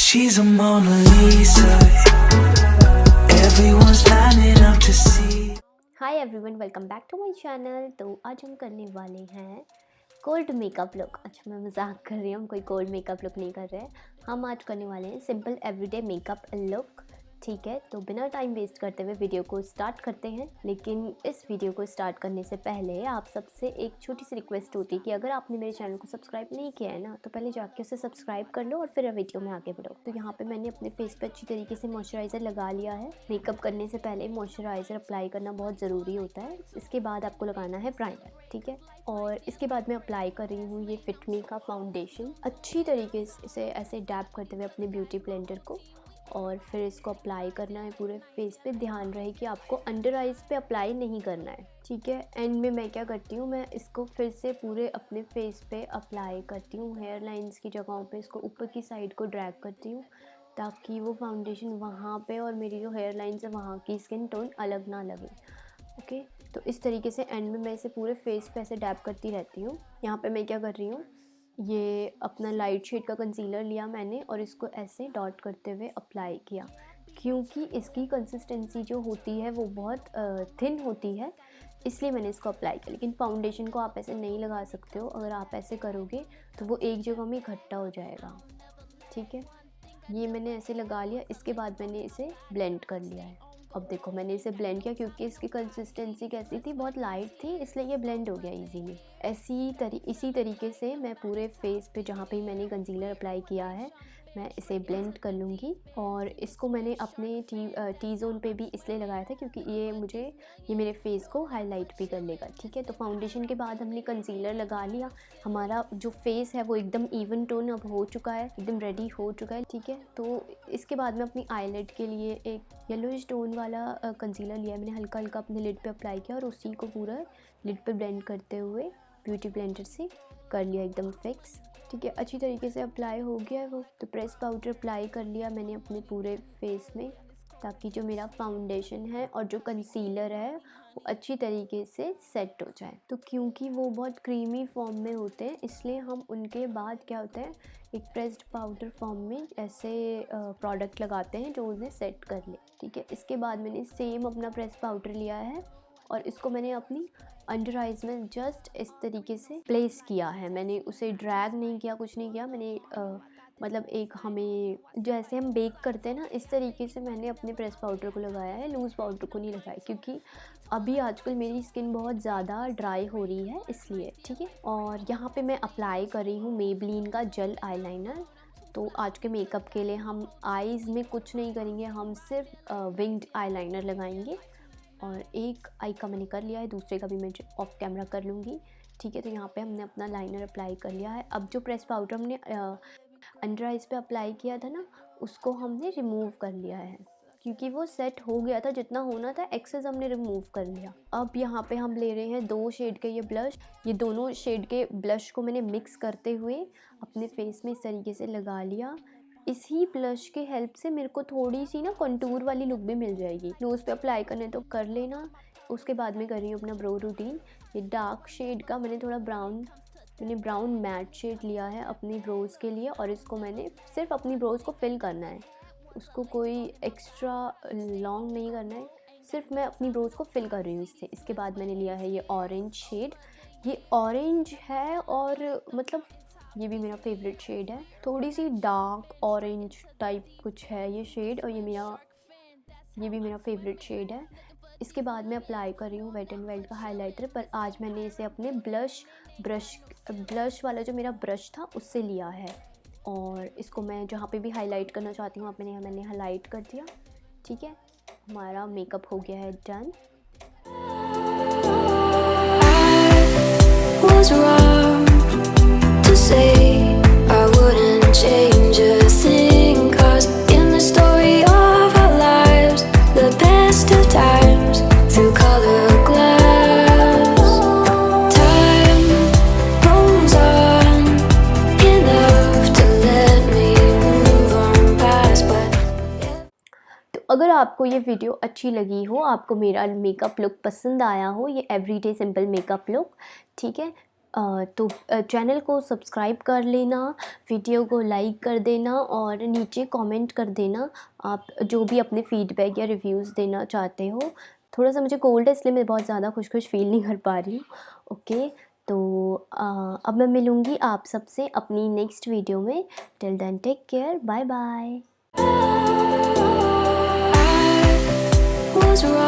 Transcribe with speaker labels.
Speaker 1: She's a Mona Lisa. Everyone's lining up to see.
Speaker 2: Hi everyone, welcome back to my channel. तो आज हम करने वाले हैं कोल्ड मेकअप लुक। अच्छा, मैं मजाक कर रही हूँ, कोई कोल्ड मेकअप लुक नहीं कर रहे हैं। हम आज करने वाले हैं सिंपल एवरीडे मेकअप लुक। ठीक है, तो बिना टाइम वेस्ट करते हुए वीडियो को स्टार्ट करते हैं। लेकिन इस वीडियो को स्टार्ट करने से पहले आप सबसे एक छोटी सी रिक्वेस्ट होती है कि अगर आपने मेरे चैनल को सब्सक्राइब नहीं किया है ना, तो पहले जाके उसे सब्सक्राइब कर लो और फिर वीडियो में आगे बढ़ो। तो यहाँ पे मैंने अपने फेस पे अच्छी तरीके से मॉइस्चराइज़र लगा लिया है। मेकअप करने से पहले मॉइस्चराइज़र अप्लाई करना बहुत ज़रूरी होता है। इसके बाद आपको लगाना है प्राइमर, ठीक है। और इसके बाद मैं अप्लाई कर रही हूँ ये फिट मी का फाउंडेशन। अच्छी तरीके से ऐसे डैप करते हुए अपने ब्यूटी ब्लेंडर को, और फिर इसको अप्लाई करना है पूरे फेस पे। ध्यान रहे कि आपको अंडर आइज़ पे अप्लाई नहीं करना है, ठीक है। एंड में मैं क्या करती हूँ, मैं इसको फिर से पूरे अपने फेस पे अप्लाई करती हूँ। हेयर लाइंस की जगहों पे इसको ऊपर की साइड को ड्रैग करती हूँ, ताकि वो फाउंडेशन वहाँ पे और मेरी जो हेयर लाइंस है वहाँ की स्किन टोन अलग ना लगे। ओके, तो इस तरीके से एंड में मैं इसे पूरे फेस पे ऐसे डैप करती रहती हूँ। यहाँ पे मैं क्या कर रही हूँ, ये अपना लाइट शेड का कंसीलर लिया मैंने और इसको ऐसे डॉट करते हुए अप्लाई किया, क्योंकि इसकी कंसिस्टेंसी जो होती है वो बहुत थिन होती है, इसलिए मैंने इसको अप्लाई किया। लेकिन फाउंडेशन को आप ऐसे नहीं लगा सकते हो। अगर आप ऐसे करोगे तो वो एक जगह में इकट्ठा हो जाएगा, ठीक है। ये मैंने ऐसे लगा लिया। इसके बाद मैंने इसे ब्लेंड कर लिया है। अब देखो, मैंने इसे ब्लेंड किया क्योंकि इसकी कंसिस्टेंसी कैसी थी, बहुत लाइट थी, इसलिए ये ब्लेंड हो गया इजीली। इसी तरीके से मैं पूरे फेस पे जहाँ पे मैंने कंसीलर अप्लाई किया है, मैं इसे ब्लेंड कर लूँगी। और इसको मैंने अपने टी जोन पे भी इसलिए लगाया था क्योंकि ये मेरे फेस को हाईलाइट भी कर लेगा, ठीक है। तो फाउंडेशन के बाद हमने कंसीलर लगा लिया। हमारा जो फेस है वो एकदम इवन टोन अब हो चुका है, एकदम रेडी हो चुका है, ठीक है। तो इसके बाद मैं अपनी आईलिड के लिए एक येलोइश टोन वाला कंसीलर लिया। मैंने हल्का हल्का अपने लिड पे अप्लाई किया और उसी को पूरा लिड पे ब्लेंड करते हुए ब्यूटी ब्लेंडर से कर लिया एकदम फिक्स, ठीक है। अच्छी तरीके से अप्लाई हो गया है वो। तो प्रेस पाउडर अप्लाई कर लिया मैंने अपने पूरे फेस में, ताकि जो मेरा फाउंडेशन है और जो कंसीलर है वो अच्छी तरीके से सेट हो जाए। तो क्योंकि वो बहुत क्रीमी फॉर्म में होते हैं, इसलिए हम उनके बाद क्या होता है, एक प्रेस्ड पाउडर फॉर्म में ऐसे प्रोडक्ट लगाते हैं जो उन्हें सेट कर ले, ठीक है। इसके बाद मैंने सेम अपना प्रेस पाउडर लिया है और इसको मैंने अपनी अंडर आइज़ में जस्ट इस तरीके से प्लेस किया है। मैंने उसे ड्रैग नहीं किया, कुछ नहीं किया मैंने। मतलब एक हमें जैसे हम बेक करते हैं ना, इस तरीके से मैंने अपने प्रेस पाउडर को लगाया है, लूज़ पाउडर को नहीं लगाया, क्योंकि अभी आजकल मेरी स्किन बहुत ज़्यादा ड्राई हो रही है इसलिए, ठीक है। और यहाँ पे मैं अप्लाई कर रही हूँ मेबलिन का जेल आईलाइनर। तो आज के मेकअप के लिए हम आईज़ में कुछ नहीं करेंगे, हम सिर्फ विंग्ड आईलाइनर लगाएंगे। और एक आई का मैंने कर लिया है, दूसरे का भी मैं ऑफ कैमरा कर लूँगी, ठीक है। तो यहाँ पे हमने अपना लाइनर अप्लाई कर लिया है। अब जो प्रेस पाउडर हमने अंडर आइज़ पे अप्लाई किया था ना, उसको हमने रिमूव कर लिया है, क्योंकि वो सेट हो गया था। जितना होना था एक्सेस हमने रिमूव कर लिया। अब यहाँ पे हम ले रहे हैं 2 शेड के ये ब्लश। ये दोनों शेड के ब्लश को मैंने मिक्स करते हुए अपने फेस में इस तरीके से लगा लिया। इसी ब्लश के हेल्प से मेरे को थोड़ी सी ना कंटूर वाली लुक भी मिल जाएगी। नोज़ पे अप्लाई करने तो कर लेना। उसके बाद में कर रही हूँ अपना ब्रो रूटीन। ये डार्क शेड का मैंने ब्राउन मैट शेड लिया है अपनी ब्रोज़ के लिए, और इसको मैंने सिर्फ अपनी ब्रोज़ को फिल करना है, उसको कोई एक्स्ट्रा लॉन्ग नहीं करना है, सिर्फ मैं अपनी ब्रोज़ को फिल कर रही हूँ इससे। इसके बाद मैंने लिया है ये ऑरेंज शेड। ये ऑरेंज है और मतलब ये भी मेरा फेवरेट शेड है। थोड़ी सी डार्क ऑरेंज टाइप कुछ है ये शेड, और ये भी मेरा फेवरेट शेड है। इसके बाद मैं अप्लाई कर रही हूँ वेट एंड वाइल्ड का हाइलाइटर, पर आज मैंने इसे अपने ब्लश वाला जो मेरा ब्रश था उससे लिया है। और इसको मैं जहाँ पे भी हाईलाइट करना चाहती हूँ मैंने हाईलाइट कर दिया, ठीक है। हमारा मेकअप हो गया है डन। अगर आपको ये वीडियो अच्छी लगी हो, आपको मेरा मेकअप लुक पसंद आया हो, ये एवरीडे सिंपल मेकअप लुक, ठीक है, तो चैनल को सब्सक्राइब कर लेना, वीडियो को लाइक कर देना और नीचे कमेंट कर देना आप जो भी अपने फीडबैक या रिव्यूज़ देना चाहते हो। थोड़ा सा मुझे कोल्ड है इसलिए मैं बहुत ज़्यादा खुश खुश फील नहीं कर पा रही हूँ। ओके, तो अब मैं मिलूँगी आप सबसे अपनी नेक्स्ट वीडियो में। Till then take care, bye bye.
Speaker 3: was wrong.